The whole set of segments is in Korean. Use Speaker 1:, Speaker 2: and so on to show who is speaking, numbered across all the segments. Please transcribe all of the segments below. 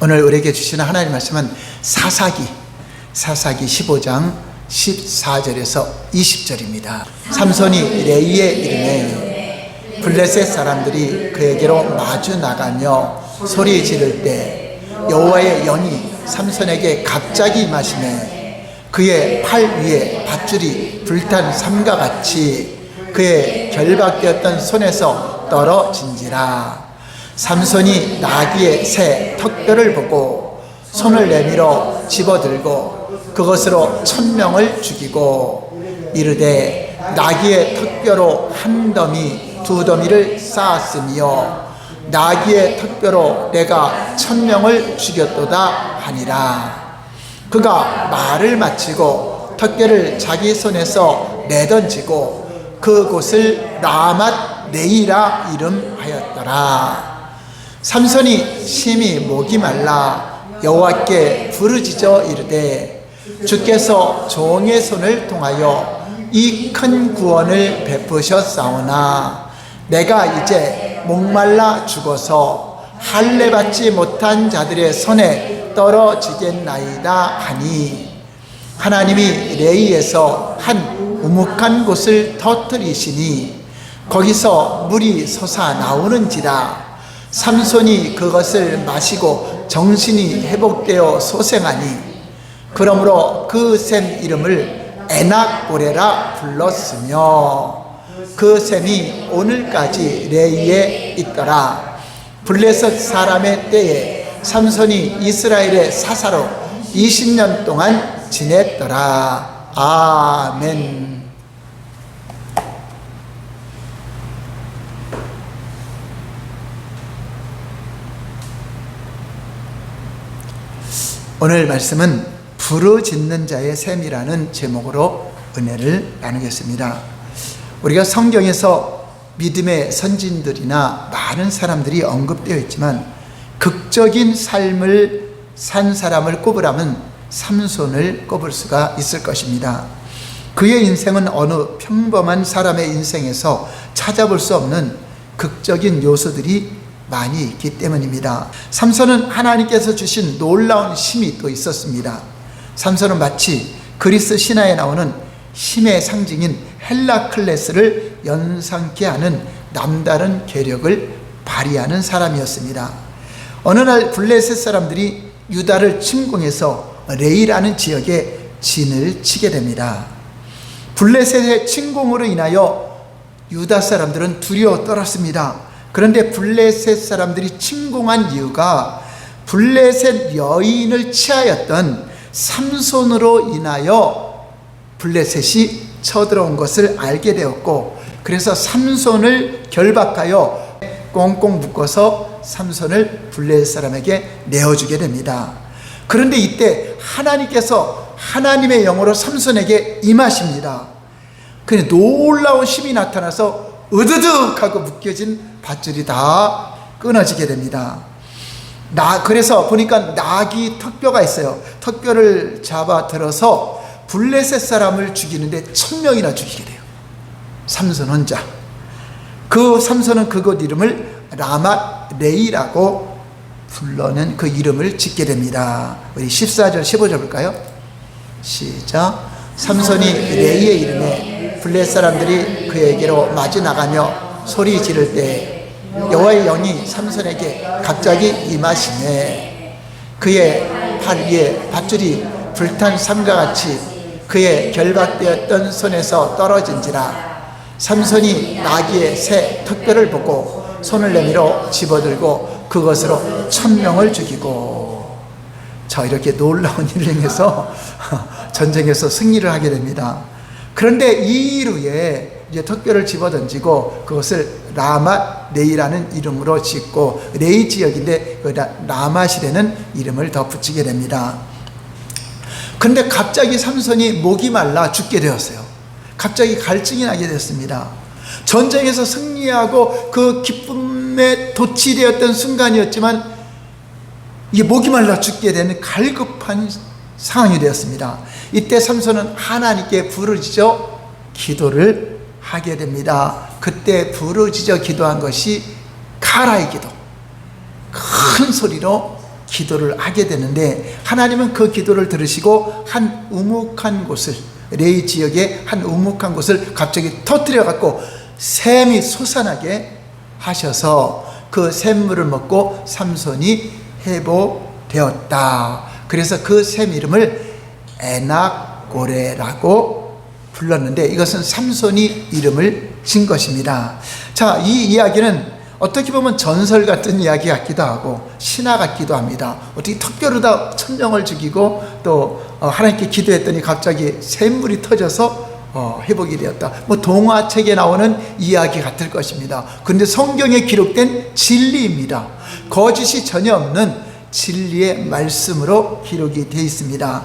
Speaker 1: 오늘 우리에게 주시는 하나님 말씀은 사사기 15장 14절에서 20절입니다. 삼손이 레이의 이름에 블레셋 사람들이 그에게로 마주 나가며 소리 지를 때 여호와의 영이 삼손에게 갑자기 임하시매 그의 팔 위에 밧줄이 불탄 삼과 같이 그의 결박되었던 손에서 떨어진지라. 삼손이 나귀의 새 턱뼈를 보고 손을 내밀어 집어들고 그것으로 1000명을 죽이고 이르되 나귀의 턱뼈로 한 더미 두 더미를 쌓았으며 나귀의 턱뼈로 내가 1000명을 죽였도다 하니라. 그가 말을 마치고 턱뼈를 자기 손에서 내던지고 그곳을 라맛 레이라 이름하였더라. 삼손이 심히 목이 말라 여호와께 부르짖어 이르되 주께서 종의 손을 통하여 이 큰 구원을 베푸셨사오나 내가 이제 목말라 죽어서 할례 받지 못한 자들의 손에 떨어지겠나이다 하니 하나님이 레이에서 한 우묵한 곳을 터뜨리시니 거기서 물이 솟아 나오는지라. 삼손이 그것을 마시고 정신이 회복되어 소생하니 그러므로 그 샘 이름을 에낙고레라 불렀으며 그 샘이 오늘까지 레이에 있더라. 블레셋 사람의 때에 삼손이 이스라엘의 사사로 20년 동안 지냈더라. 아멘. 오늘 말씀은 부르짖는 자의 셈이라는 제목으로 은혜를 나누겠습니다. 우리가 성경에서 믿음의 선진들이나 많은 사람들이 언급되어 있지만 극적인 삶을 산 사람을 꼽으라면 삼손을 꼽을 수가 있을 것입니다. 그의 인생은 어느 평범한 사람의 인생에서 찾아볼 수 없는 극적인 요소들이 많이 있기 때문입니다. 삼손은 하나님께서 주신 놀라운 힘이 또 있었습니다. 삼손은 마치 그리스 신화에 나오는 힘의 상징인 헬라클레스를 연상케 하는 남다른 계력을 발휘하는 사람이었습니다. 어느 날 블레셋 사람들이 유다를 침공해서 레이라는 지역에 진을 치게 됩니다. 블레셋의 침공으로 인하여 유다 사람들은 두려워 떨었습니다. 그런데 블레셋 사람들이 침공한 이유가 블레셋 여인을 취하였던 삼손으로 인하여 블레셋이 쳐들어온 것을 알게 되었고 그래서 삼손을 결박하여 꽁꽁 묶어서 삼손을 블레셋 사람에게 내어주게 됩니다. 그런데 이때 하나님께서 하나님의 영으로 삼손에게 임하십니다. 그런데 놀라운 힘이 나타나서 으드득 하고 묶여진 밧줄이 다 끊어지게 됩니다. 그래서 보니까 나귀 턱뼈가 있어요. 턱뼈를 잡아 들어서 블레셋 사람을 죽이는데 1000명이나 죽이게 돼요. 삼손 혼자. 그 삼손은 그곳 이름을 라맛 레이라고 불러낸 그 이름을 짓게 됩니다. 우리 14절 15절 볼까요? 시작. 삼손이 레이의 이름에 블레셋 사람들이 그에게로 마주 나가며 소리 지를 때 여호와의 영이 삼손에게 갑자기 임하시매 그의 팔 위에 밧줄이 불탄 삼과 같이 그의 결박되었던 손에서 떨어진지라. 삼손이 나귀의 새 턱뼈를 보고 손을 내밀어 집어들고 그것으로 1000명을 죽이고. 이렇게 놀라운 일을 행해서 전쟁에서 승리를 하게 됩니다. 그런데 이 일 후에 이제 턱뼈를 집어던지고 그것을 라맛 레이라는 이름으로 짓고 레이 지역인데 라맛이라는 이름을 더 붙이게 됩니다. 그런데 갑자기 삼손이 목이 말라 죽게 되었어요. 갑자기 갈증이 나게 됐습니다. 전쟁에서 승리하고 그 기쁨에 도취되었던 순간이었지만 이게 목이 말라 죽게 되는 갈급한 상황이 되었습니다. 이때 삼손은 하나님께 부르짖어 기도를 하게 됩니다. 그때 부르짖어 기도한 것이 카라의 기도, 큰 소리로 기도를 하게 되는데, 하나님은 그 기도를 들으시고 한 우묵한 곳을, 레이 지역의 한 우묵한 곳을 갑자기 터뜨려 갖고 샘이 솟아나게 하셔서 그 샘물을 먹고 삼손이 회복되었다. 그래서 그 샘 이름을 에낙고레라고 불렀는데, 이것은 삼손이 이름을 진 것입니다. 자, 이 이야기는 어떻게 보면 전설 같은 이야기 같기도 하고 신화 같기도 합니다. 어떻게 특별하다 천명을 죽이고 또 하나님께 기도했더니 갑자기 샘물이 터져서 회복이 되었다. 뭐 동화책에 나오는 이야기 같을 것입니다. 그런데 성경에 기록된 진리입니다. 거짓이 전혀 없는 진리의 말씀으로 기록이 되어 있습니다.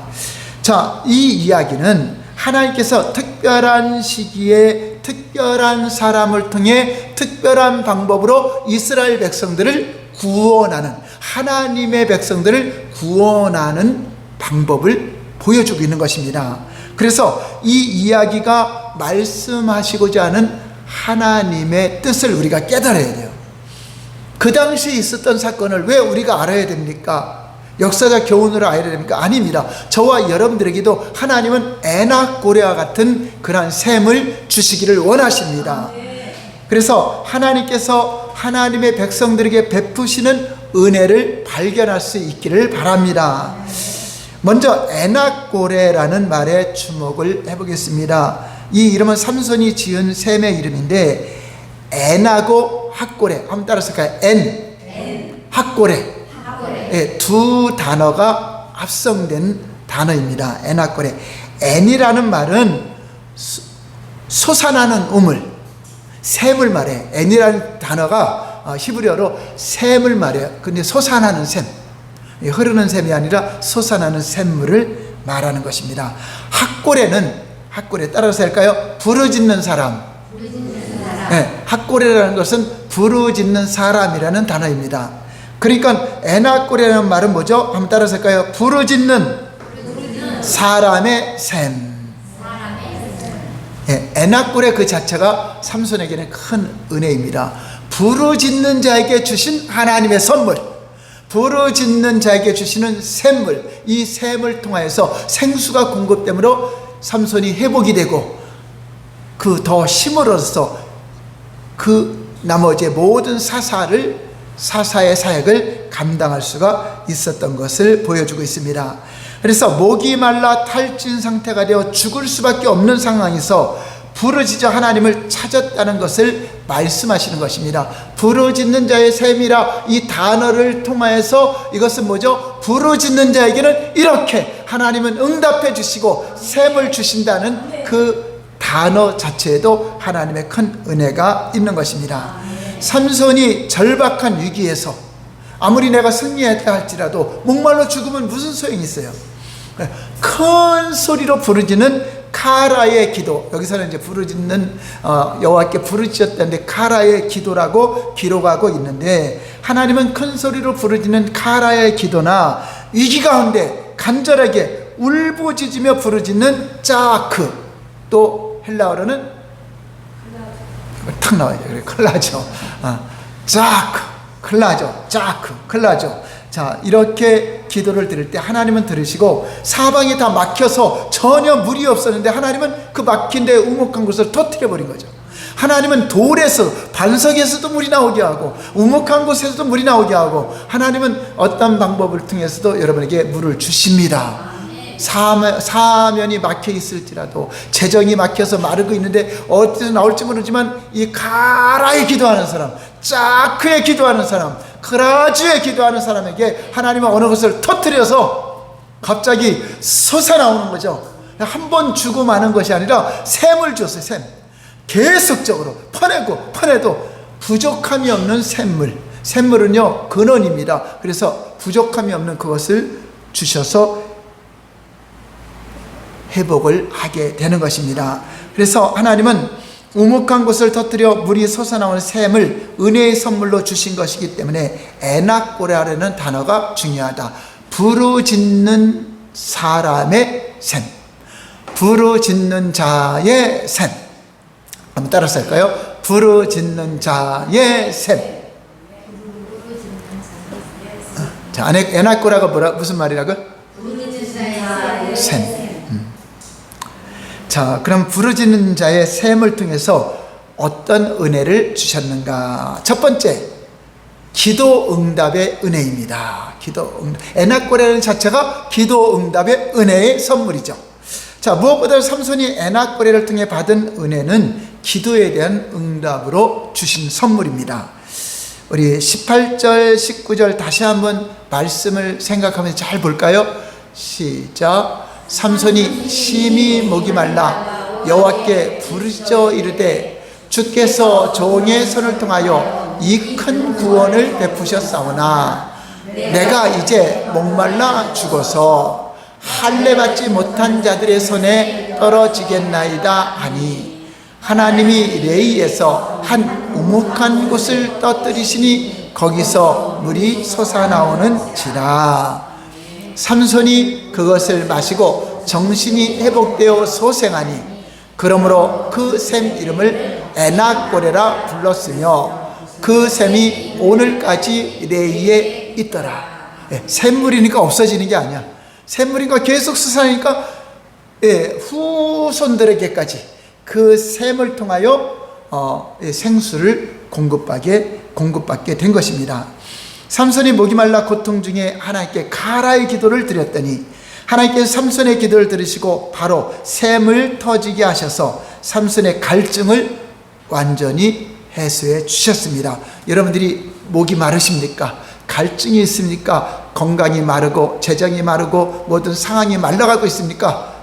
Speaker 1: 자, 이 이야기는 하나님께서 특별한 시기에 특별한 사람을 통해 특별한 방법으로 이스라엘 백성들을 구원하는, 하나님의 백성들을 구원하는 방법을 보여주고 있는 것입니다. 그래서 이 이야기가 말씀하시고자 하는 하나님의 뜻을 우리가 깨달아야 돼요. 그 당시에 있었던 사건을 왜 우리가 알아야 됩니까? 역사적 교훈으로 알아야 됩니까? 아닙니다. 저와 여러분들에게도 하나님은 에낙고레와 같은 그러한 샘을 주시기를 원하십니다. 그래서 하나님께서 하나님의 백성들에게 베푸시는 은혜를 발견할 수 있기를 바랍니다. 먼저 에낙고레라는 말에 주목을 해보겠습니다. 이 이름은 삼손이 지은 샘의 이름인데, 엔하고 학고레, 한번 따라서 할까요? 엔, 학고레. 네, 두 단어가 합성된 단어입니다. 엔하고레. 엔이라는 말은 솟아나는 우물, 샘을 말해. 엔이라는 단어가 히브리어로 샘을 말해요. 근데 솟아나는 샘, 흐르는 샘이 아니라 솟아나는 샘물을 말하는 것입니다. 학고레 따라서 할까요? 부르짖는 사람. 네, 학고레라는 것은 부르짖는 사람이라는 단어입니다. 그러니까 에낙고레라는 말은 뭐죠? 한번 따라서 할까요? 부르짖는 사람의 샘. 네, 에낙고레 그 자체가 삼손에게는 큰 은혜입니다. 부르짖는 자에게 주신 하나님의 선물, 부르짖는 자에게 주시는 샘물, 이 샘을 통하여서 생수가 공급됨으로 삼손이 회복이 되고, 그 더 힘을 얻어서 그 나머지 모든 사사의 사역을 감당할 수가 있었던 것을 보여주고 있습니다. 그래서 목이 말라 탈진 상태가 되어 죽을 수밖에 없는 상황에서 부르짖어 하나님을 찾았다는 것을 말씀하시는 것입니다. 부르짖는 자의 샘이라, 이 단어를 통하여서 이것은 뭐죠? 부르짖는 자에게는 이렇게 하나님은 응답해 주시고 샘을 주신다는 그 단어 자체에도 하나님의 큰 은혜가 있는 것입니다. 삼손이 절박한 위기에서 아무리 내가 승리했다 할지라도 목말라 죽으면 무슨 소용이 있어요? 큰 소리로 부르짖는 카라의 기도, 여기서는 이제 부르짖는 여호와께 부르짖었다는데 카라의 기도라고 기록하고 있는데, 하나님은 큰 소리로 부르짖는 카라의 기도나 위기 가운데 간절하게 울부짖으며 부르짖는 짜크, 또 헬라어로는 탁 나와요. 그래, 클라죠. 짜크, 클라죠. 짜크, 클라죠. 자, 이렇게 기도를 드릴 때 하나님은 들으시고, 사방이 다 막혀서 전혀 물이 없었는데 하나님은 그 막힌 데 우묵한 곳을 터뜨려 버린 거죠. 하나님은 돌에서, 반석에서도 물이 나오게 하고 우묵한 곳에서도 물이 나오게 하고, 하나님은 어떤 방법을 통해서도 여러분에게 물을 주십니다. 사면이 막혀 있을지라도, 재정이 막혀서 마르고 있는데 어디서 나올지 모르지만 이 가라에 기도하는 사람, 짜크에 기도하는 사람, 크라주에 기도하는 사람에게 하나님은 어느 것을 터뜨려서 갑자기 솟아나오는 거죠. 한 번 주고 마는 것이 아니라 샘을 줬어요. 샘, 계속적으로 퍼내도 부족함이 없는 샘물. 샘물은요 근원입니다. 그래서 부족함이 없는 그것을 주셔서 회복을 하게 되는 것입니다. 그래서 하나님은 우묵한 곳을 터뜨려 물이 솟아나오는 샘을 은혜의 선물로 주신 것이기 때문에 에낙고레라는 단어가 중요하다. 부르짖는 사람의 샘, 부르짖는 자의 샘. 한번 따라서 할까요? 부르짖는 자의 샘. 자, 에나꼬라가 무슨 말이라고? 샘. 자, 그럼 부르짖는 자의 샘을 통해서 어떤 은혜를 주셨는가? 첫 번째, 기도 응답의 은혜입니다. 기도 응답. 에나꼬레는 자체가 기도 응답의 은혜의 선물이죠. 자, 무엇보다 삼손이 에나꼬레를 통해 받은 은혜는 기도에 대한 응답으로 주신 선물입니다. 우리 18절, 19절 다시 한번 말씀을 생각하면서 잘 볼까요? 시작. 삼손이 심히 목이 말라 여호와께 부르짖어 이르되 주께서 종의 손을 통하여 이 큰 구원을 베푸셨사오나 내가 이제 목말라 죽어서 할례 받지 못한 자들의 손에 떨어지겠나이다 하니 하나님이 레이에서 한 우묵한 곳을 떠뜨리시니 거기서 물이 솟아나오는지라. 삼손이 그것을 마시고 정신이 회복되어 소생하니 그러므로 그 샘 이름을 에나꼬레라 불렀으며 그 샘이 오늘까지 레이에 있더라. 샘물이니까 없어지는 게 아니야. 샘물이니까 계속 솟아나니까 후손들에게까지 그 샘을 통하여 생수를 공급받게 된 것입니다. 삼손이 목이 말라 고통 중에 하나님께 가라의 기도를 드렸더니 하나님께서 삼손의 기도를 들으시고 바로 샘을 터지게 하셔서 삼손의 갈증을 완전히 해소해 주셨습니다. 여러분들이 목이 마르십니까? 갈증이 있습니까? 건강이 마르고 재정이 마르고 모든 상황이 말라가고 있습니까?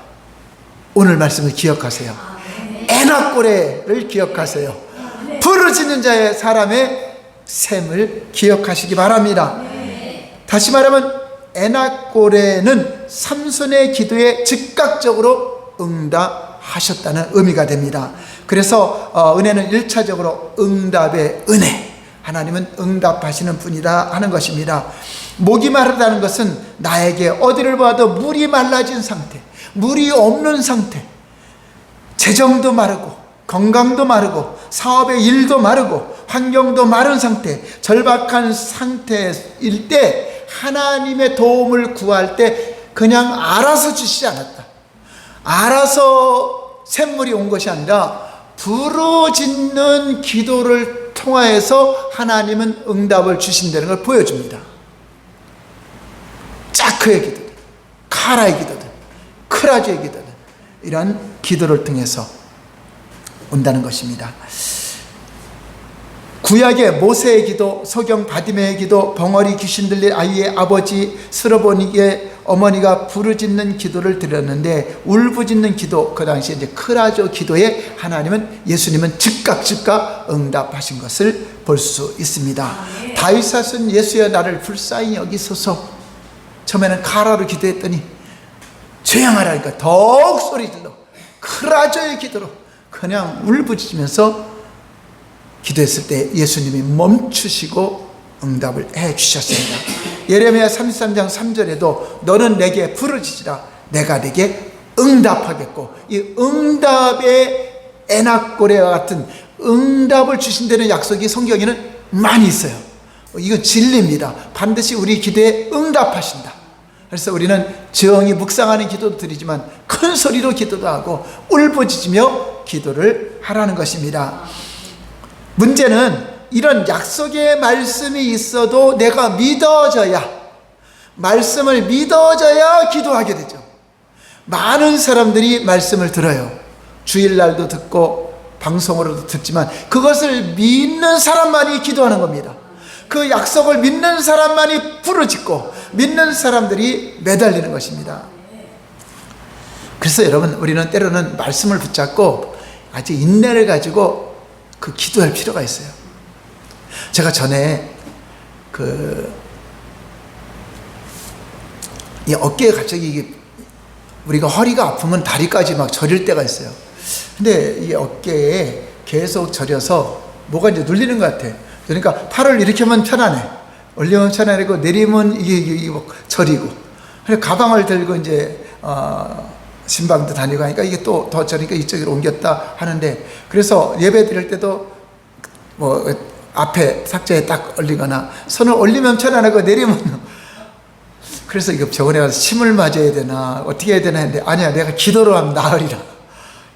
Speaker 1: 오늘 말씀을 기억하세요. 에나꼬레를 기억하세요. 부르짖는 자의 사람의 샘을 기억하시기 바랍니다. 다시 말하면 에나꼬레는 삼손의 기도에 즉각적으로 응답하셨다는 의미가 됩니다. 그래서 은혜는 1차적으로 응답의 은혜, 하나님은 응답하시는 분이다 하는 것입니다. 목이 마르다는 것은 나에게 어디를 봐도 물이 말라진 상태, 물이 없는 상태, 재정도 마르고 건강도 마르고 사업의 일도 마르고 환경도 마른 상태, 절박한 상태일 때 하나님의 도움을 구할 때 그냥 알아서 주시지 않았다. 알아서 샘물이 온 것이 아니라 부르짖는 기도를 통하여서 하나님은 응답을 주신다는 걸 보여줍니다. 짜크의 기도들, 카라의 기도들, 크라주의 기도들, 이런 기도를 통해서 온다는 것입니다. 구약의 모세의 기도, 소경 바디메의 기도, 벙어리 귀신 들린 아이의 아버지 스로보니의 어머니가 부르짖는 기도를 드렸는데 울부짖는 기도, 그 당시에 이제 크라조 기도에 하나님은, 예수님은 즉각 응답하신 것을 볼 수 있습니다. 다윗 사슴 예수여 나를 불쌍히 여기소서. 처음에는 카라로 기도했더니 죄양하라니까 더욱 소리 질러 크라조의 기도로 그냥 울부짖으면서 기도했을 때 예수님이 멈추시고 응답을 해 주셨습니다. 예레미야 33장 3절에도 너는 내게 부르짖으라 내가 내게 응답하겠고, 이 응답의 에나꼬레와 같은 응답을 주신다는 약속이 성경에는 많이 있어요. 이건 진리입니다. 반드시 우리 기도에 응답하신다. 그래서 우리는 정이 묵상하는 기도도 드리지만 큰 소리로 기도도 하고 울부짖으며 기도를 하라는 것입니다. 문제는 이런 약속의 말씀이 있어도 내가 믿어져야, 말씀을 믿어져야 기도하게 되죠. 많은 사람들이 말씀을 들어요. 주일날도 듣고 방송으로도 듣지만 그것을 믿는 사람만이 기도하는 겁니다. 그 약속을 믿는 사람만이 부르짖고 믿는 사람들이 매달리는 것입니다. 그래서 여러분, 우리는 때로는 말씀을 붙잡고 아주 인내를 가지고 그 기도할 필요가 있어요. 제가 전에 이 어깨에 갑자기 우리가 허리가 아프면 다리까지 막 저릴 때가 있어요. 근데 이 어깨에 계속 저려서 뭐가 이제 눌리는 것 같아. 그러니까 팔을 이렇게 하면 편안해. 올리면 편안하고 내리면 이게 저리고. 그래서 가방을 들고 이제 신방도 다니고 하니까 이게 또 더 저리니까 이쪽으로 옮겼다 하는데, 그래서 예배 드릴 때도 뭐 앞에 삭제에 딱 올리거나 손을 올리면 편안하고 내리면 그래서 이거 병원에 가서 침을 맞아야 되나 어떻게 해야 되나 했는데 아니야, 내가 기도로 하면 나으리라.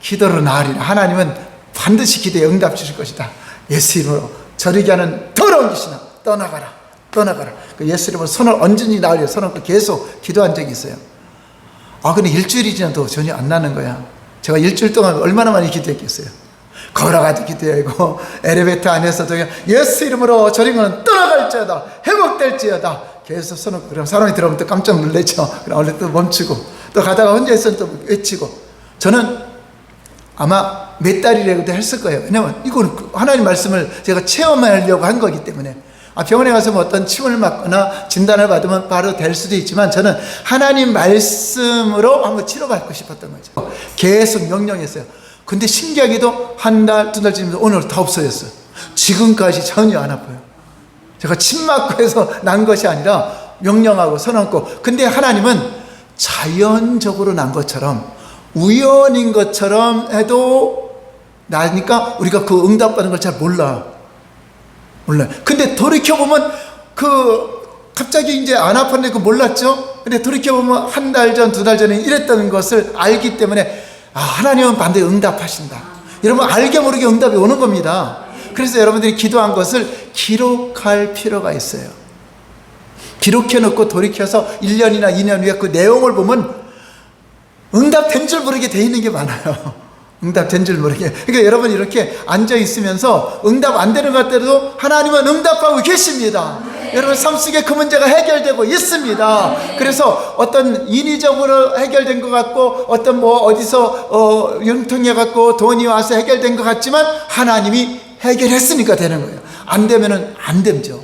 Speaker 1: 기도로 나으리라. 하나님은 반드시 기도에 응답 주실 것이다. 예수 이름으로 저리게 하는 더러운 귀신아 떠나가라. 떠나가라. 그 예수 이름으로 손을 얹으니 나으리라. 손을 얹고 계속 기도한 적이 있어요. 근데 일주일이 지나도 전혀 안 나는 거야. 제가 일주일 동안 얼마나 많이 기도했겠어요. 걸어가도 기도하고 엘리베이터 안에서도 예수 이름으로 저린 거는 떠나갈지어다, 회복될지어다 계속 손을. 그럼 사람이 들어오면 또 깜짝 놀라죠. 그럼 원래 또 멈추고 또 가다가 혼자 있으면 또 외치고. 저는 아마 몇 달이라도 했을 거예요. 왜냐면 이거는 하나님 말씀을 제가 체험하려고 한 거기 때문에. 병원에 가서 뭐 어떤 침을 맞거나 진단을 받으면 바로 될 수도 있지만 저는 하나님 말씀으로 한번 치료받고 싶었던 거죠. 계속 명령했어요. 근데 신기하게도 한 달, 두 달 지나면서 오늘 다 없어졌어요. 지금까지 전혀 안 아파요. 제가 침 맞고 해서 난 것이 아니라 명령하고 손 얹고. 근데 하나님은 자연적으로 난 것처럼 우연인 것처럼 해도 나니까 우리가 그 응답받는 걸 잘 몰라요. 근데 돌이켜보면 갑자기 이제 안 아팠는데 몰랐죠? 근데 돌이켜보면 한 달 전, 두 달 전에 이랬던 것을 알기 때문에 하나님은 반드시 응답하신다. 여러분 알게 모르게 응답이 오는 겁니다. 그래서 여러분들이 기도한 것을 기록할 필요가 있어요. 기록해놓고 돌이켜서 1년이나 2년 후에 그 내용을 보면 응답된 줄 모르게 돼 있는 게 많아요. 응답된 줄 모르게. 그러니까 여러분 이렇게 앉아있으면서 응답 안 되는 것들도 하나님은 응답하고 계십니다. 여러분 삶 속에 그 문제가 해결되고 있습니다. 그래서 어떤 인위적으로 해결된 것 같고 어떤 어디서 융통해 갖고 돈이 와서 해결된 것 같지만 하나님이 해결했으니까 되는 거예요. 안 되면은 안 되죠.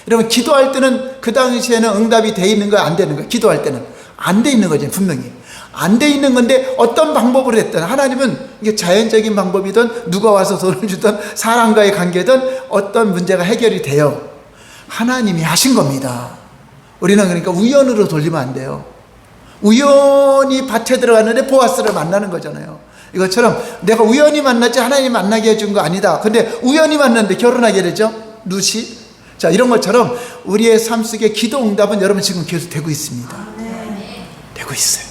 Speaker 1: 여러분 기도할 때는 그 당시에는 응답이 돼 있는 거야, 안 되는 거야? 기도할 때는 안 돼 있는 거죠. 분명히 안 돼 있는 건데 어떤 방법으로 했든 하나님은 이게 자연적인 방법이든 누가 와서 돈을 주든 사람과의 관계든 어떤 문제가 해결이 돼요. 하나님이 하신 겁니다. 우리는 그러니까 우연으로 돌리면 안 돼요. 우연히 밭에 들어갔는데 보아스를 만나는 거잖아요. 이것처럼 내가 우연히 만났지 하나님 만나게 해준 거 아니다. 근데 우연히 만났는데 결혼하게 되죠. 루시. 자, 이런 것처럼 우리의 삶 속에 기도 응답은 여러분 지금 계속 되고 있습니다. 되고 있어요.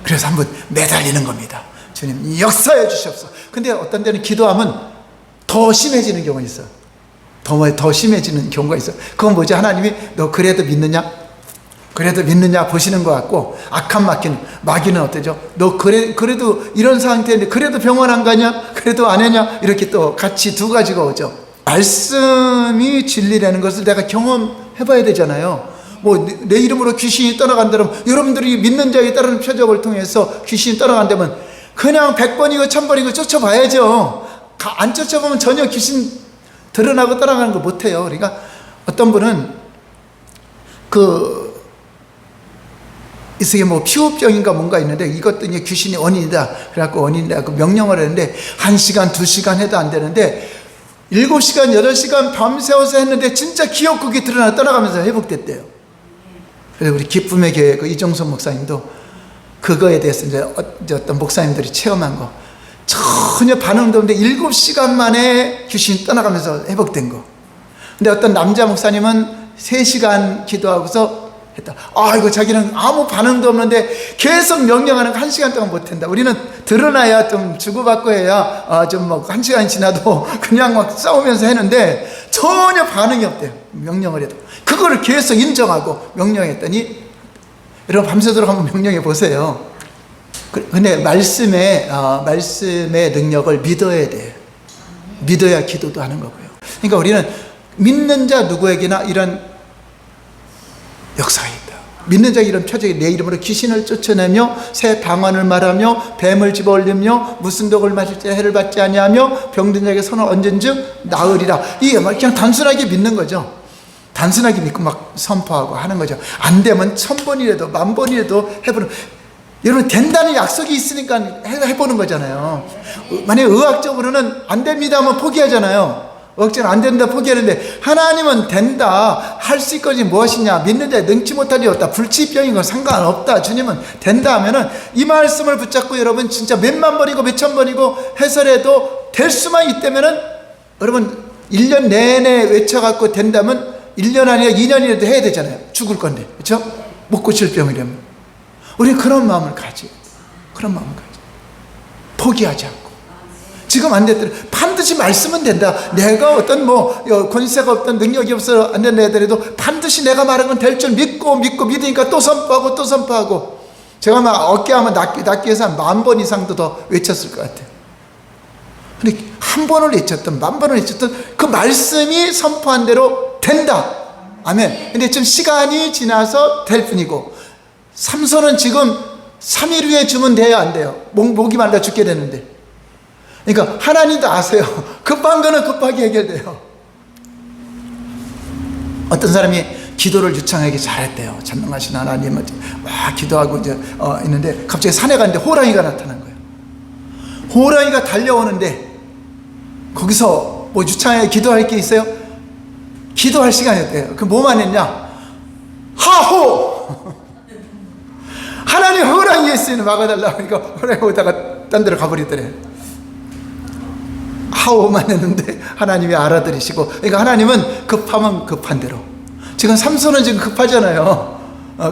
Speaker 1: 그래서 한번 매달리는 겁니다. 주님 역사해 주시옵소서. 근데 어떤 데는 기도하면 더 심해지는 경우가 있어요. 더 심해지는 경우가 있어요. 그건 뭐지? 하나님이 너 그래도 믿느냐? 그래도 믿느냐 보시는 것 같고, 악한 마귀는 어때죠? 너 그래도 이런 상태인데 그래도 병원 안 가냐? 그래도 안 하냐? 이렇게 또 같이 두 가지가 오죠. 말씀이 진리라는 것을 내가 경험해 봐야 되잖아요. 내 이름으로 귀신이 떠나간다면 여러분들이 믿는 자에 따르는 표적을 통해서 귀신이 떠나간다면 그냥 100번이고 1000번이고 쫓아봐야죠. 안 쫓아보면 전혀 귀신 드러나고 떠나가는 거 못해요. 그러니까 어떤 분은 이 속에 피부병인가 뭔가 있는데 이것도 이제 귀신이 원인이다. 그래갖고 원인이다. 명령을 했는데 1시간, 2시간 해도 안 되는데 7시간, 8시간 밤새워서 했는데 진짜 기억국이 드러나 떠나가면서 회복됐대요. 그래서 우리 기쁨의 교회 이종선 목사님도 그거에 대해서 이제 어떤 목사님들이 체험한 거 전혀 반응도 없는데 7시간 만에 귀신이 떠나가면서 회복된 거. 근데 어떤 남자 목사님은 3시간 기도하고서 했다. 이거 자기는 아무 반응도 없는데 계속 명령하는 거 1시간 동안 못한다. 우리는 드러나야 좀 주고받고 해야 좀 1시간이 지나도 그냥 막 싸우면서 했는데 전혀 반응이 없대요. 명령을 해도. 그거를 계속 인정하고 명령했더니 여러분 밤새도록 한번 명령해 보세요. 근데 말씀의 능력을 믿어야 돼요. 믿어야 기도도 하는 거고요. 그러니까 우리는 믿는 자 누구에게나 이런 역사가 있다. 믿는 자 이런 표적이 내 이름으로 귀신을 쫓아내며 새 방언을 말하며 뱀을 집어올리며 무슨 독을 마실지 해를 받지 아니하며 병든 자에게 손을 얹은즉 나으리라. 이게 그냥 단순하게 믿는 거죠. 단순하게 믿고 막 선포하고 하는 거죠. 안 되면 1000번이라도 10,000번이라도 해보는. 여러분 된다는 약속이 있으니까 해보는 거잖아요. 만약에 의학적으로는 안 됩니다 하면 포기하잖아요. 억지는 안 된다 포기하는데 하나님은 된다. 할 수 있거니 무엇이냐. 믿는 자에 능치 못할 리 없다. 불치병인 건 상관없다. 주님은 된다 하면은 이 말씀을 붙잡고 여러분 진짜 몇만 번이고 몇천 번이고 해설해도 될 수만 있다면은 여러분 1년 내내 외쳐갖고 된다면 1년 아니라 2년이라도 해야 되잖아요. 죽을 건데. 그렇죠? 못 고칠 병이라면 우리는 그런 마음을 가져야 돼요. 그런 마음을 가져. 포기하지 않고. 지금 안 됐더라도 반드시 말씀은 된다. 내가 어떤 권세가 없던 능력이 없어 안 된다 하더라도 반드시 내가 말한 건 될 줄 믿고 믿으니까 또 선포하고 또 선포하고. 제가 막 어깨하면 낫기 위해서 한 10,000번 이상도 더 외쳤을 것 같아요. 근데 한 번을 외쳤든 10,000번을 외쳤든 그 말씀이 선포한 대로 된다. 아멘. 근데 좀 시간이 지나서 될 뿐이고, 삼손은 지금 3일 후에 주면 돼요, 안 돼요? 목이 말라 죽게 되는데. 그러니까 하나님도 아세요. 급한 거는 급하게 해결돼요. 어떤 사람이 기도를 유창하게 잘했대요. 전능하신 하나님 막 기도하고 이제 있는데 갑자기 산에 갔는데 호랑이가 나타난 거예요. 호랑이가 달려오는데 거기서 뭐 유창하게 기도할 게 있어요? 기도할 시간이었대요. 그 뭐만 했냐? 하호! 하나님 호랑이에 있으니 막아달라고 하니까 호랑이가 오다가 딴 데로 가버리더래. 하오만 했는데 하나님이 알아들으시고, 그러니까 하나님은 급하면 급한 대로. 지금 삼손은 지금 급하잖아요.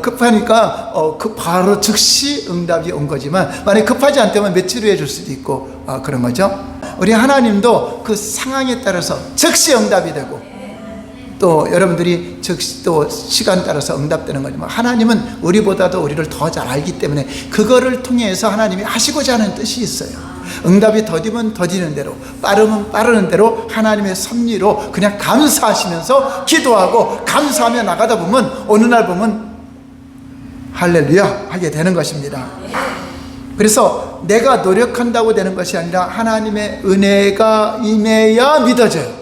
Speaker 1: 급하니까 바로 즉시 응답이 온 거지만, 만약에 급하지 않다면 며칠 후에 줄 수도 있고 그런 거죠. 우리 하나님도 그 상황에 따라서 즉시 응답이 되고, 또 여러분들이 즉시 또 시간 따라서 응답되는 거지만, 하나님은 우리보다도 우리를 더 잘 알기 때문에 그거를 통해서 하나님이 하시고자 하는 뜻이 있어요. 응답이 더디면 더디는 대로, 빠르면 빠르는 대로 하나님의 섭리로 그냥 감사하시면서 기도하고 감사하며 나가다 보면 어느 날 보면 할렐루야 하게 되는 것입니다. 그래서 내가 노력한다고 되는 것이 아니라 하나님의 은혜가 임해야 믿어져요.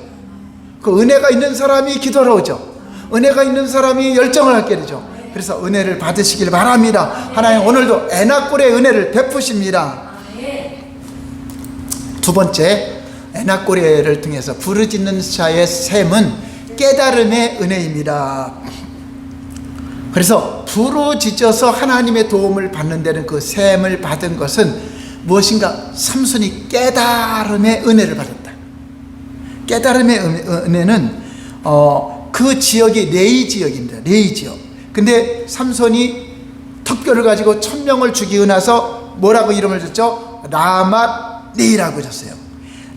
Speaker 1: 그 은혜가 있는 사람이 기도하러 오죠. 은혜가 있는 사람이 열정을 갖게 되죠. 그래서 은혜를 받으시길 바랍니다. 하나님 오늘도 에나골의 은혜를 베푸십니다. 두 번째, 에나골의를 통해서 부르짖는 자의 샘은 깨달음의 은혜입니다. 그래서 부르짖어서 하나님의 도움을 받는 데는 그 샘을 받은 것은 무엇인가? 삼손이 깨달음의 은혜를 받았다. 깨달음의 은혜는 그 지역이 레이 지역입니다. 레이 지역. 근데 삼손이 턱뼈를 가지고 1,000명을 죽이고 나서 뭐라고 이름을 줬죠? 라맛-레이라고 줬어요.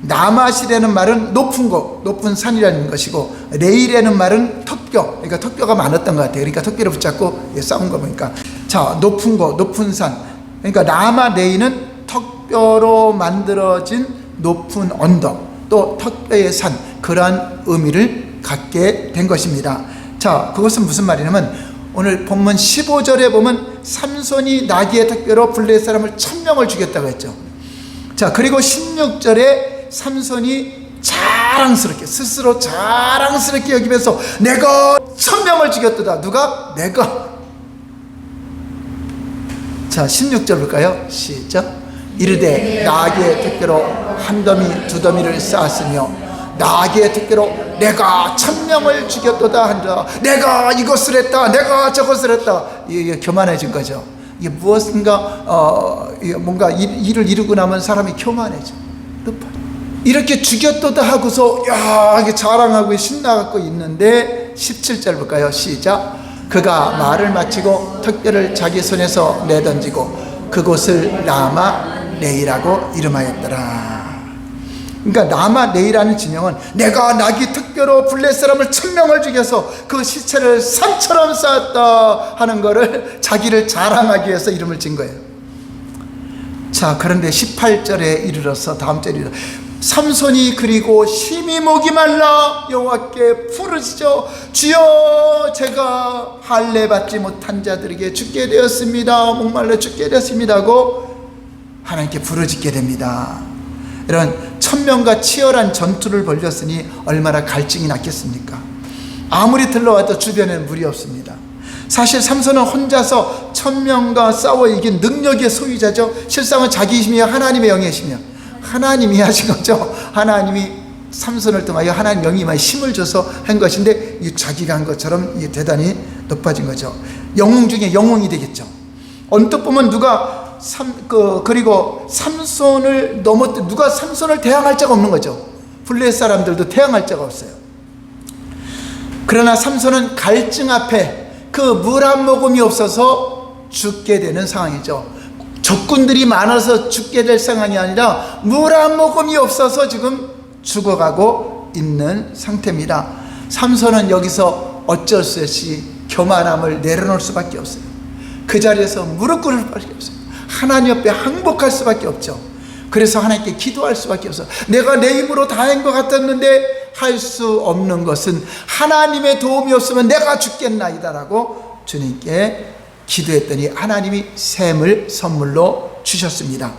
Speaker 1: 라맛이라는 말은 높은 곳, 높은 산이라는 것이고, 레이라는 말은 턱뼈, 그러니까 턱뼈가 많았던 것 같아요. 그러니까 턱뼈를 붙잡고 싸운 거 보니까, 자, 높은 곳, 높은 산. 그러니까 라맛-레이는 턱뼈로 만들어진 높은 언덕, 또 턱뼈의 산, 그러한 의미를 갖게 된 것입니다. 자, 그것은 무슨 말이냐면, 오늘 본문 15절에 보면 삼손이 나귀의 턱뼈로 블레셋 사람을 1,000명을 죽였다고 했죠. 자, 그리고 16절에 삼손이 자랑스럽게, 스스로 자랑스럽게 여기면서 내가 1,000명을 죽였도다. 누가? 내가. 자, 16절 볼까요? 시작. 이르되 나귀의 턱뼈로 한 더미 두 더미를 쌓았으며 나귀의 턱뼈로 내가 1,000명을 죽였도다 한다. 내가 이것을 했다, 내가 저것을 했다. 이게 교만해진 거죠. 이게 무엇인가 뭔가 일을 이루고 나면 사람이 교만해져. 이렇게 죽였도다 하고서 이게 자랑하고 신나갖고 있는데 17절 볼까요? 시작. 그가 말을 마치고 턱뼈를 자기 손에서 내던지고 그곳을 라맛-레이라고 이름하였더라. 그러니까 라맛-레이라는 지명은 내가 나귀 턱뼈로 블레셋 사람을 1,000명을 죽여서 그 시체를 산처럼 쌓았다 하는 거를 자기를 자랑하기 위해서 이름을 진 거예요. 자, 그런데 18절에 이르러서 다음 절에 이르러 삼손이 그리고 심히 목이 말라 여호와께 부르짖어 주여 제가 할례 받지 못한 자들에게 죽게 되었습니다. 목말라 죽게 되었습니다 하고 하나님께 부르짖게 됩니다. 이런 1,000명과 치열한 전투를 벌였으니 얼마나 갈증이 났겠습니까? 아무리 들러와도 주변에는 물이 없습니다. 사실 삼손은 혼자서 1,000명과 싸워 이긴 능력의 소유자죠. 실상은 자기 힘이야 하나님의 영이시며 하나님이 하신 거죠. 하나님이 삼손을 통하여 하나님 영이 힘을 줘서 한 것인데 이 자기가 한 것처럼 대단히 높아진 거죠. 영웅 중에 영웅이 되겠죠. 언뜻 보면 그리고 삼손을 누가 삼손을 대항할 자가 없는 거죠. 블레셋 사람들도 대항할 자가 없어요. 그러나 삼손은 갈증 앞에 그 그 물 한 모금이 없어서 죽게 되는 상황이죠. 적군들이 많아서 죽게 될 상황이 아니라 물 한 모금이 없어서 지금 죽어가고 있는 상태입니다. 삼손은 여기서 어쩔 수 없이 교만함을 내려놓을 수밖에 없어요. 그 자리에서 무릎 꿇을 수밖에 없어요. 하나님 옆에 항복할 수밖에 없죠. 그래서 하나님께 기도할 수밖에 없어요. 내가 내 힘으로 다 한 것 같았는데 할 수 없는 것은 하나님의 도움이 없으면 내가 죽겠나이다 라고 주님께 기도했더니 하나님이 샘을 선물로 주셨습니다.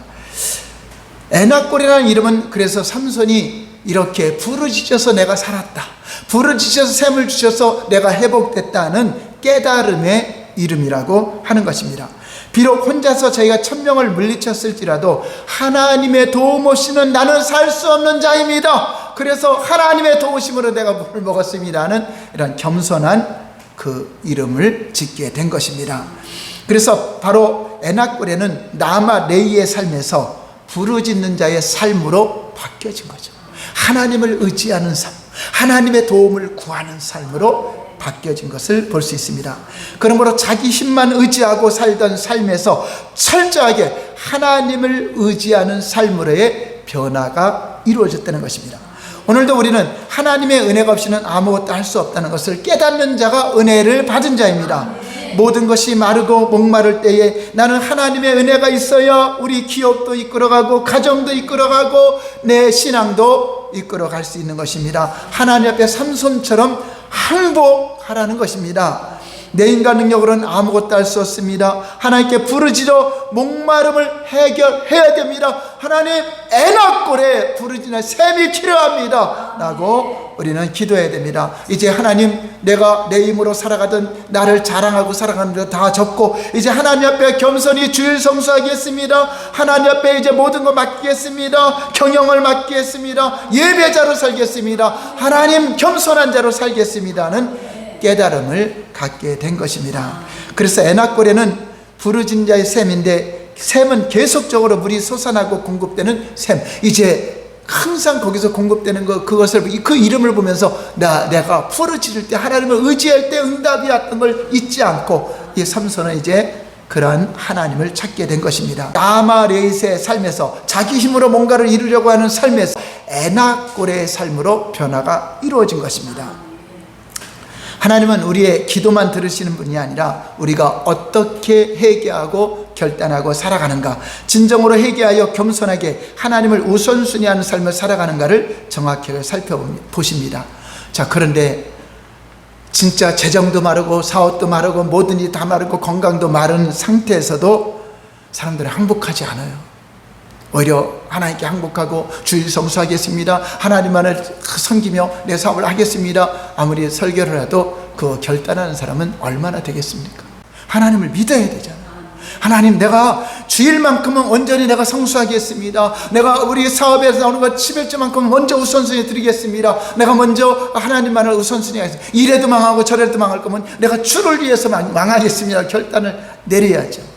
Speaker 1: 에낙골이라는 이름은 그래서 삼손이 이렇게 부르짖어서 내가 살았다, 부르짖어서 샘을 주셔서 내가 회복됐다는 깨달음의 이름이라고 하는 것입니다. 비록 혼자서 저희가 1000명을 물리쳤을지라도 하나님의 도움 없이는 나는 살 수 없는 자입니다. 그래서 하나님의 도우심으로 내가 물을 먹었습니다는 이런 겸손한 그 이름을 짓게 된 것입니다. 그래서 바로 에낙골에는 나마 레이의 삶에서 부르짖는 자의 삶으로 바뀌어진 거죠. 하나님을 의지하는 삶, 하나님의 도움을 구하는 삶으로 바뀌어진 것을 볼 수 있습니다. 그러므로 자기 힘만 의지하고 살던 삶에서 철저하게 하나님을 의지하는 삶으로의 변화가 이루어졌다는 것입니다. 오늘도 우리는 하나님의 은혜가 없이는 아무것도 할 수 없다는 것을 깨닫는 자가 은혜를 받은 자입니다. 모든 것이 마르고 목마를 때에 나는 하나님의 은혜가 있어야 우리 기업도 이끌어가고 가정도 이끌어가고 내 신앙도 이끌어갈 수 있는 것입니다. 하나님 앞에 삼손처럼 항복하라는 것입니다. 내 인간 능력으로는 아무것도 할 수 없습니다. 하나님께 부르짖어 목마름을 해결해야 됩니다. 하나님, 에낙골에 부르짖는 샘이 필요합니다 라고 우리는 기도해야 됩니다. 이제 하나님, 내가 내 힘으로 살아가던 나를 자랑하고 살아가는 데 다 접고 이제 하나님 앞에 겸손히 주일 성수하겠습니다. 하나님 앞에 이제 모든 거 맡기겠습니다. 경영을 맡기겠습니다. 예배자로 살겠습니다. 하나님, 겸손한 자로 살겠습니다는 깨달음을 갖게 된 것입니다. 그래서 에낙골에는 부르짖는 자의 샘인데, 샘은 계속적으로 물이 솟아나고 공급되는 샘, 이제 항상 거기서 공급되는 그것을, 그 이름을 보면서 내가 부르짖을 때, 하나님을 의지할 때 응답이 왔던 걸 잊지 않고 이 삼손은 이제 그러한 하나님을 찾게 된 것입니다. 나마레이스의 삶에서 자기 힘으로 뭔가를 이루려고 하는 삶에서 에낙골의 삶으로 변화가 이루어진 것입니다. 하나님은 우리의 기도만 들으시는 분이 아니라 우리가 어떻게 회개하고 결단하고 살아가는가, 진정으로 회개하여 겸손하게 하나님을 우선순위하는 삶을 살아가는가를 정확하게 살펴보십니다. 자, 그런데 진짜 재정도 마르고 사업도 마르고 모든 일이 다 마르고 건강도 마른 상태에서도 사람들은 항복하지 않아요. 오히려 하나님께 항복하고 주일 성수하겠습니다, 하나님만을 섬기며 내 사업을 하겠습니다, 아무리 설교를 해도 그 결단하는 사람은 얼마나 되겠습니까? 하나님을 믿어야 되잖아요. 하나님, 내가 주일만큼은 온전히 내가 성수하겠습니다. 내가 우리 사업에서 나오는 것 11조만큼은 먼저 우선순위 드리겠습니다. 내가 먼저 하나님만을 우선순위 하겠습니다. 이래도 망하고 저래도 망할 거면 내가 주를 위해서 망하겠습니다. 결단을 내려야죠.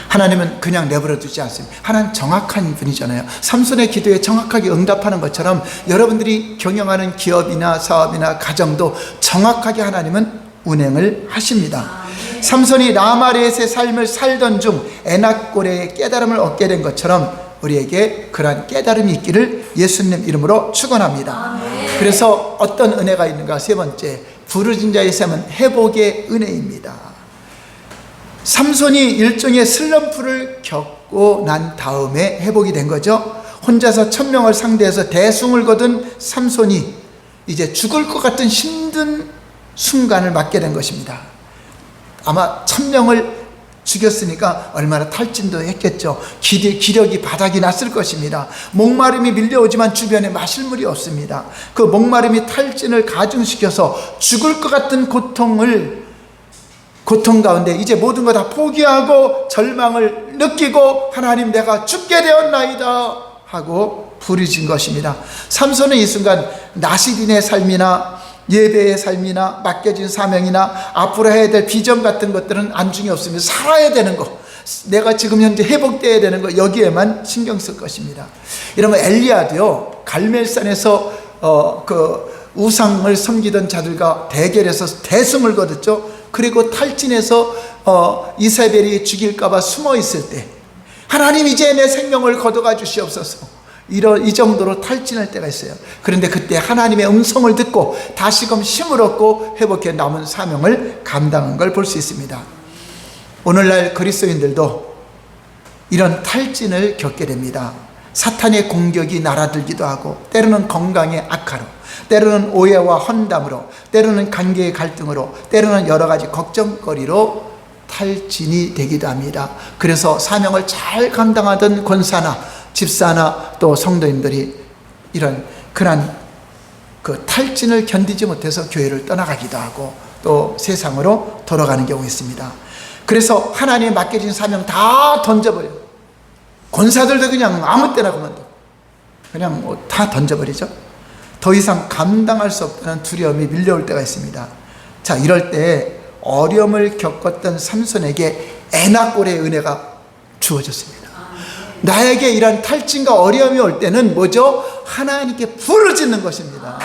Speaker 1: 하나님은 그냥 내버려 두지 않습니다. 하나님 정확한 분이잖아요. 삼손의 기도에 정확하게 응답하는 것처럼 여러분들이 경영하는 기업이나 사업이나 가정도 정확하게 하나님은 운행을 하십니다. 삼손이 라마레스의 삶을 살던 중 에낙골의 깨달음을 얻게 된 것처럼 우리에게 그러한 깨달음이 있기를 예수님 이름으로 축원합니다. 그래서 어떤 은혜가 있는가? 세 번째, 부르짖는 자의 샘은 회복의 은혜입니다. 삼손이 일종의 슬럼프를 겪고 난 다음에 회복이 된 거죠. 혼자서 1000명을 상대해서 대승을 거둔 삼손이 이제 죽을 것 같은 힘든 순간을 맞게 된 것입니다. 아마 1000명을 죽였으니까 얼마나 탈진도 했겠죠. 기력이 바닥이 났을 것입니다. 목마름이 밀려오지만 주변에 마실 물이 없습니다. 그 목마름이 탈진을 가중시켜서 죽을 것 같은 고통 가운데 이제 모든 거 다 포기하고 절망을 느끼고 하나님, 내가 죽게 되었나이다 하고 부르짖은 것입니다. 삼손은 이 순간 나시린의 삶이나 예배의 삶이나 맡겨진 사명이나 앞으로 해야 될 비전 같은 것들은 안중에 없습니다. 살아야 되는 거, 내가 지금 현재 회복되어야 되는 거, 여기에만 신경 쓸 것입니다. 이러면 엘리야도요, 갈멜산에서 우상을 섬기던 자들과 대결해서 대승을 거뒀죠. 그리고 탈진해서 이세벨이 죽일까봐 숨어 있을 때 하나님 이제 내 생명을 거둬가 주시옵소서, 이 정도로 탈진할 때가 있어요. 그런데 그때 하나님의 음성을 듣고 다시금 힘을 얻고 회복해 남은 사명을 감당한 걸 볼 수 있습니다. 오늘날 그리스도인들도 이런 탈진을 겪게 됩니다. 사탄의 공격이 날아들기도 하고, 때로는 건강의 악화로, 때로는 오해와 헌담으로, 때로는 관계의 갈등으로, 때로는 여러 가지 걱정거리로 탈진이 되기도 합니다. 그래서 사명을 잘 감당하던 권사나 집사나 또 성도님들이 그런 탈진을 견디지 못해서 교회를 떠나가기도 하고 또 세상으로 돌아가는 경우가 있습니다. 그래서 하나님이 맡겨진 사명 다 던져버려요. 권사들도 그냥 아무 때나 그만둬. 그냥 다 던져버리죠. 더 이상 감당할 수 없다는 두려움이 밀려올 때가 있습니다. 자, 이럴 때 어려움을 겪었던 삼손에게 에나골의 은혜가 주어졌습니다. 나에게 이런 탈진과 어려움이 올 때는 뭐죠? 하나님께 부르짖는 것입니다.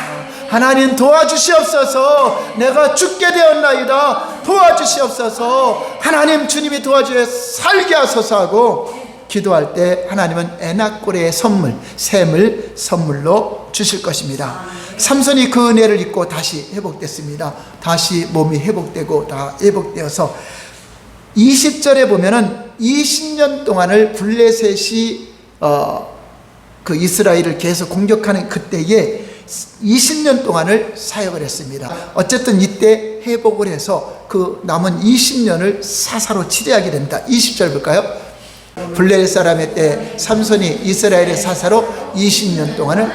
Speaker 1: 하나님 도와주시옵소서, 내가 죽게 되었나이다, 도와주시옵소서, 하나님 주님이 도와주여 살게 하소서 하고 기도할 때 하나님은 에나골의 선물, 샘을 선물로 주실 것입니다. 삼손이 그 은혜를 입고 다시 회복됐습니다. 다시 몸이 회복되고 다 회복되어서 20절에 보면은 20년 동안을 블레셋이 그 이스라엘을 계속 공격하는 그때에 20년 동안을 사역을 했습니다. 어쨌든 이때 회복을 해서 그 남은 20년을 사사로 치료하게 됩니다. 20절 볼까요? 블레셋 사람의 때 삼손이 이스라엘의 사사로 20년 동안을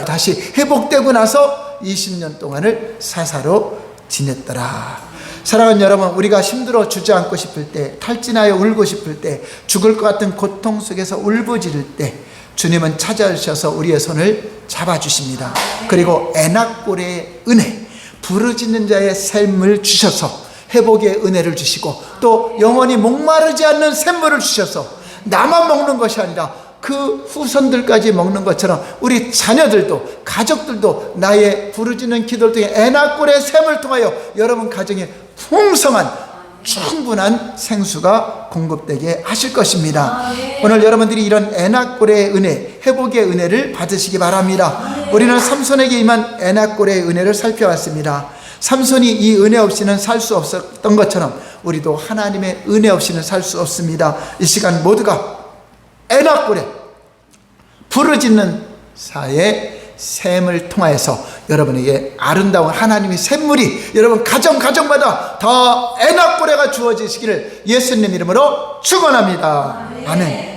Speaker 1: 다시 회복되고 나서 20년 동안을 사사로 지냈더라. 사랑하는 여러분, 우리가 힘들어 주저앉고 싶을 때, 탈진하여 울고 싶을 때, 죽을 것 같은 고통 속에서 울부짖을 때 주님은 찾아오셔서 우리의 손을 잡아주십니다. 그리고 에나골의 은혜, 부르짖는 자의 샘을 주셔서 회복의 은혜를 주시고 또 영원히 목마르지 않는 샘물을 주셔서 나만 먹는 것이 아니라 그 후손들까지 먹는 것처럼 우리 자녀들도 가족들도 나의 부르짖는 기도를 통해 에나골의 샘을 통하여 여러분 가정에 풍성한 충분한 생수가 공급되게 하실 것입니다. 오늘 여러분들이 이런 에나골의 은혜, 회복의 은혜를 받으시기 바랍니다. 우리는 삼손에게 임한 에나골의 은혜를 살펴봤습니다. 삼손이 이 은혜 없이는 살 수 없었던 것처럼 우리도 하나님의 은혜 없이는 살 수 없습니다. 이 시간 모두가 에나골에 부르짖는 사의 샘을 통하여서 여러분에게 아름다운 하나님의 샘물이 여러분 가정마다 다 에나골에가 주어지시기를 예수님 이름으로 축원합니다. 아멘.